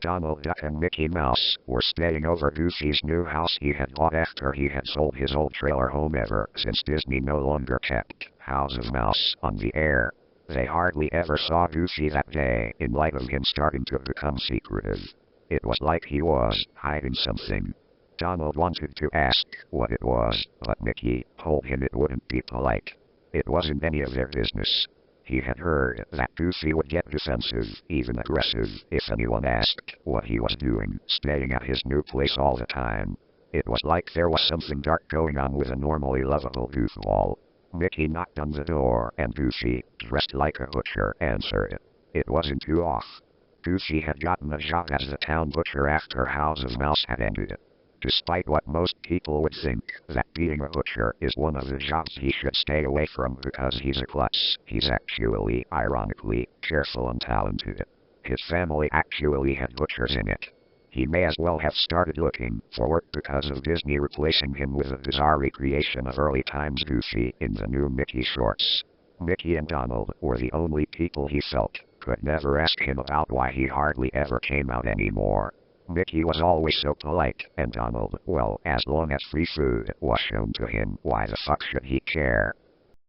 Donald Duck and Mickey Mouse were staying over Goofy's new house he had bought after he had sold his old trailer home ever since Disney no longer kept House of Mouse on the air. They hardly ever saw Goofy that day in light of him starting to become secretive. It was like he was hiding something. Donald wanted to ask what it was, but Mickey told him it wouldn't be polite. It wasn't any of their business. He had heard that Goofy would get defensive, even aggressive, if anyone asked what he was doing, staying at his new place all the time. It was like there was something dark going on with a normally lovable goofball. Mickey knocked on the door, and Goofy, dressed like a butcher, answered. It wasn't too off. Goofy had gotten a job as the town butcher after House of Mouse had ended. Despite what most people would think, that being a butcher is one of the jobs he should stay away from because he's a klutz, he's actually, ironically, careful and talented. His family actually had butchers in it. He may as well have started looking for work because of Disney replacing him with a bizarre recreation of early times Goofy in the new Mickey shorts. Mickey and Donald were the only people he felt could never ask him about why he hardly ever came out anymore. Mickey was always so polite, and Donald, well, as long as free food was shown to him, why the fuck should he care?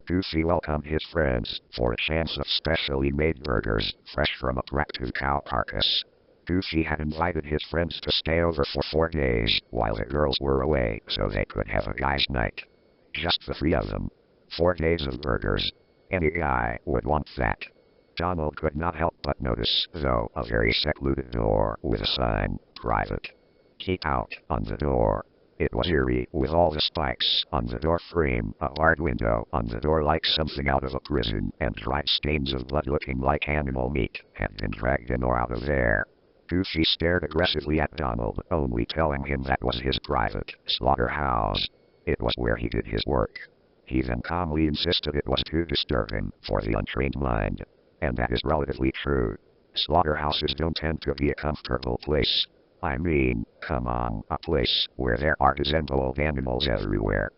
Goofy welcomed his friends for a chance of specially made burgers, fresh from a cracked cow carcass. Goofy had invited his friends to stay over for 4 days, while the girls were away, so they could have a guys' night. Just the 3 of them. 4 days of burgers. Any guy would want that. Donald could not help but notice, though, a very secluded door with a sign, private. Keep out, on the door. It was eerie, with all the spikes on the door frame, a barred window on the door like something out of a prison, and dried stains of blood looking like animal meat had been dragged in or out of there. Goofy stared aggressively at Donald, only telling him that was his private slaughterhouse. It was where he did his work. He then calmly insisted it was too disturbing for the untrained mind. And that is relatively true. Slaughterhouses don't tend to be a comfortable place. I mean, come on, a place where there are disemboweled animals everywhere.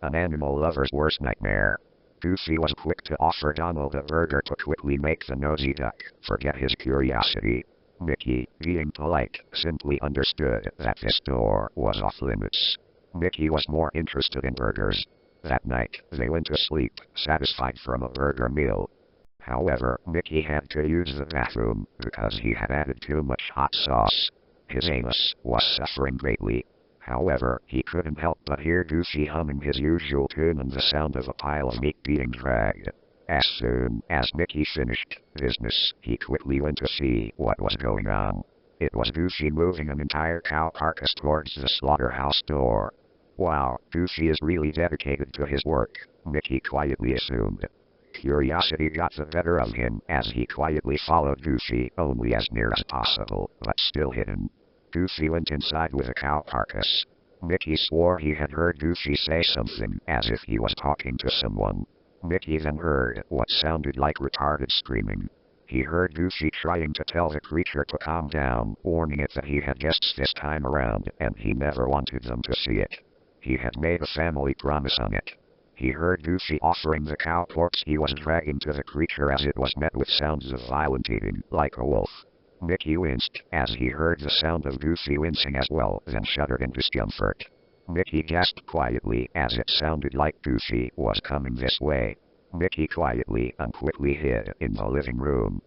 An animal lover's worst nightmare. Goofy was quick to offer Donald a burger to quickly make the nosy duck forget his curiosity. Mickey, being polite, simply understood that this door was off limits. Mickey was more interested in burgers. That night, they went to sleep, satisfied from a burger meal. However, Mickey had to use the bathroom because he had added too much hot sauce. His anus was suffering greatly. However, he couldn't help but hear Goofy humming his usual tune and the sound of a pile of meat being dragged. As soon as Mickey finished business, he quickly went to see what was going on. It was Goofy moving an entire cow carcass towards the slaughterhouse door. Wow, Goofy is really dedicated to his work, Mickey quietly assumed. Curiosity got the better of him as he quietly followed Goofy, only as near as possible, but still hidden. Goofy went inside with a cow carcass. Mickey swore he had heard Goofy say something as if he was talking to someone. Mickey then heard what sounded like retarded screaming. He heard Goofy trying to tell the creature to calm down, warning it that he had guests this time around and he never wanted them to see it. He had made a family promise on it. He heard Goofy offering the cow corpse he was dragging to the creature as it was met with sounds of violent eating, like a wolf. Mickey winced as he heard the sound of Goofy wincing as well, then shuddered in discomfort. Mickey gasped quietly as it sounded like Goofy was coming this way. Mickey quietly and quickly hid in the living room.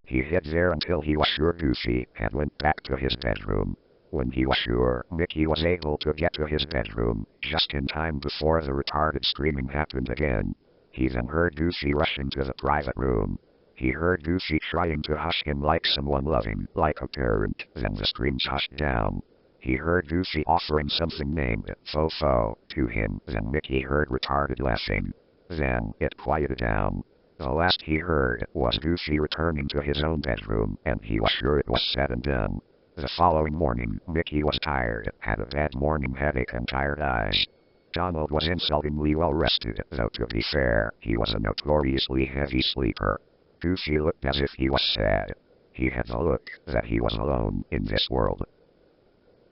He hid there until he was sure Goofy had went back to his bedroom. When he was sure, Mickey was able to get to his bedroom, just in time before the retarded screaming happened again. He then heard Goofy rushing to the private room. He heard Goofy trying to hush him like someone loving, like a parent, then the screams hushed down. He heard Goofy offering something named Fofo to him, then Mickey heard retarded laughing. Then, it quieted down. The last he heard was Goofy returning to his own bedroom, and he was sure it was said and done. The following morning, Mickey was tired, had a bad morning headache and tired eyes. Donald was insultingly well rested, though to be fair, he was a notoriously heavy sleeper. Goofy looked as if he was sad. He had the look that he was alone in this world.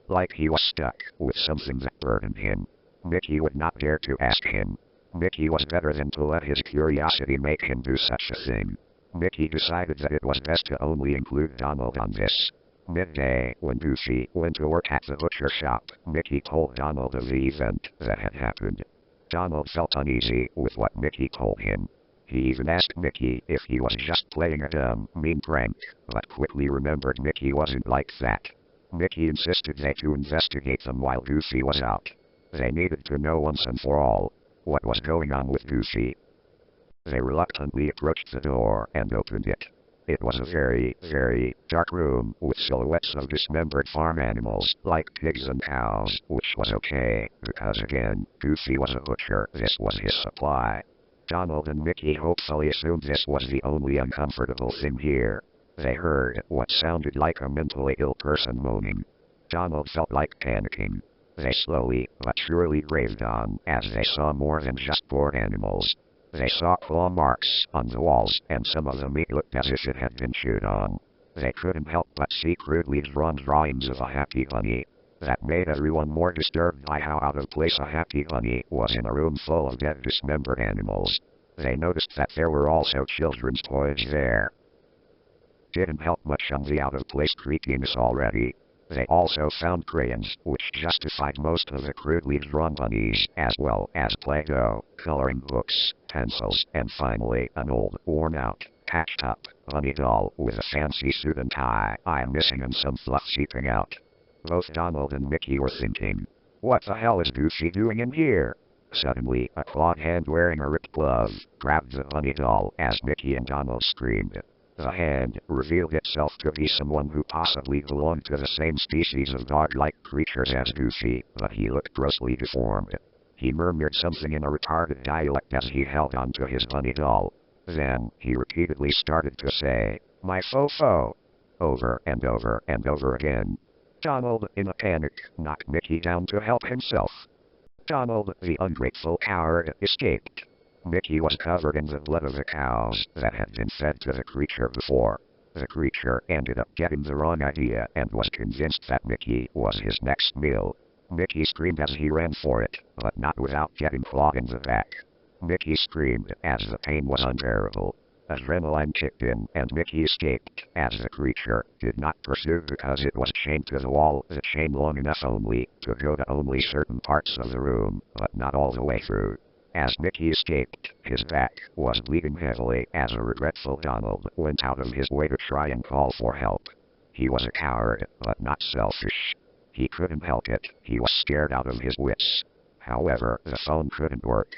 Like he was stuck with something that burdened him. Mickey would not dare to ask him. Mickey was better than to let his curiosity make him do such a thing. Mickey decided that it was best to only include Donald on this. Midday, when Goofy went to work at the butcher shop, Mickey told Donald of the event that had happened. Donald felt uneasy with what Mickey told him. He even asked Mickey if he was just playing a dumb, mean prank, but quickly remembered Mickey wasn't like that. Mickey insisted they to investigate them while Goofy was out. They needed to know once and for all what was going on with Goofy. They reluctantly approached the door and opened it. It was a very, very dark room with silhouettes of dismembered farm animals like pigs and cows, which was okay, because again, Goofy was a butcher, this was his supply. Donald and Mickey hopefully assumed this was the only uncomfortable thing here. They heard what sounded like a mentally ill person moaning. Donald felt like panicking. They slowly but surely braved on as they saw more than just bored animals. They saw claw marks on the walls, and some of the meat looked as if it had been chewed on. They couldn't help but see crudely drawn drawings of a happy bunny. That made everyone more disturbed by how out of place a happy bunny was in a room full of dead dismembered animals. They noticed that there were also children's toys there. Didn't help much on the out-of-place creepiness already. They also found crayons, which justified most of the crudely drawn bunnies, as well as Play-Doh, coloring books, pencils, and finally an old, worn-out, patched-up bunny doll with a fancy suit and tie, eye missing and some fluff seeping out. Both Donald and Mickey were thinking, what the hell is Goofy doing in here? Suddenly, a clawed hand wearing a ripped glove grabbed the bunny doll as Mickey and Donald screamed. The hand revealed itself to be someone who possibly belonged to the same species of dog-like creatures as Goofy, but he looked grossly deformed. He murmured something in a retarded dialect as he held onto his bunny doll. Then, he repeatedly started to say, "My fo-fo," over and over and over again. Donald, in a panic, knocked Mickey down to help himself. Donald, the ungrateful coward, escaped. Mickey was covered in the blood of the cows that had been fed to the creature before. The creature ended up getting the wrong idea and was convinced that Mickey was his next meal. Mickey screamed as he ran for it, but not without getting clawed in the back. Mickey screamed as the pain was unbearable. Adrenaline kicked in and Mickey escaped as the creature did not pursue because it was chained to the wall, the chain long enough only to go to only certain parts of the room, but not all the way through. As Mickey escaped, his back was bleeding heavily as a regretful Donald went out of his way to try and call for help. He was a coward, but not selfish. He couldn't help it, he was scared out of his wits. However, the phone couldn't work.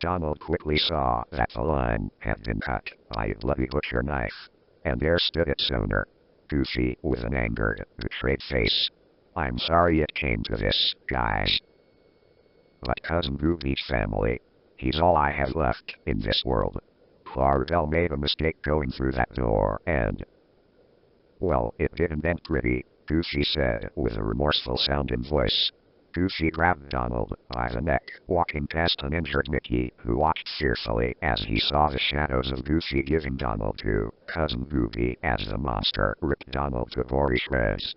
Donald quickly saw that the line had been cut by a bloody butcher knife. And there stood its owner, Goofy, with an angered, betrayed face. "I'm sorry it came to this, guys. But Cousin Goofy's family, he's all I have left in this world. Clarabelle made a mistake going through that door and..." "Well, it didn't end pretty," Goofy said with a remorseful sounding voice. Goofy grabbed Donald by the neck, walking past an injured Mickey, who watched fearfully as he saw the shadows of Goofy giving Donald to Cousin Goofy as the monster ripped Donald to gory shreds.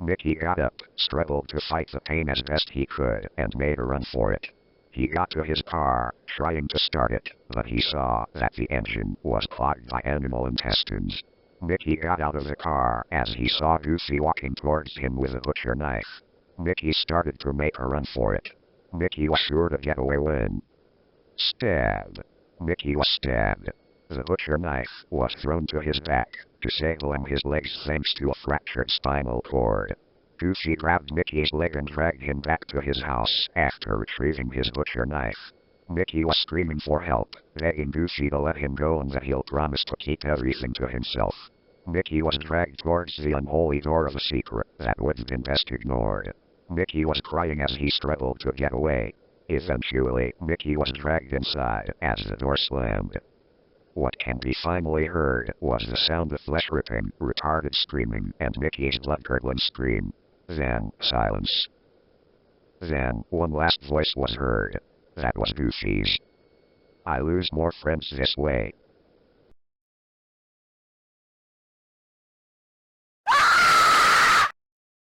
Mickey got up, struggled to fight the pain as best he could, and made a run for it. He got to his car, trying to start it, but he saw that the engine was clogged by animal intestines. Mickey got out of the car as he saw Goofy walking towards him with a butcher knife. Mickey started to make a run for it. Mickey was sure to get away when... Stab! Mickey was stabbed. The butcher knife was thrown to his back, disabling his legs thanks to a fractured spinal cord. Goofy grabbed Mickey's leg and dragged him back to his house after retrieving his butcher knife. Mickey was screaming for help, begging Goofy to let him go and that he'll promise to keep everything to himself. Mickey was dragged towards the unholy door of a secret that would have been best ignored. Mickey was crying as he struggled to get away. Eventually, Mickey was dragged inside as the door slammed. What can be finally heard was the sound of flesh ripping, retarded screaming, and Mickey's blood-curdling scream. Then, silence. Then, one last voice was heard. That was Goofy's. "I lose more friends this way,"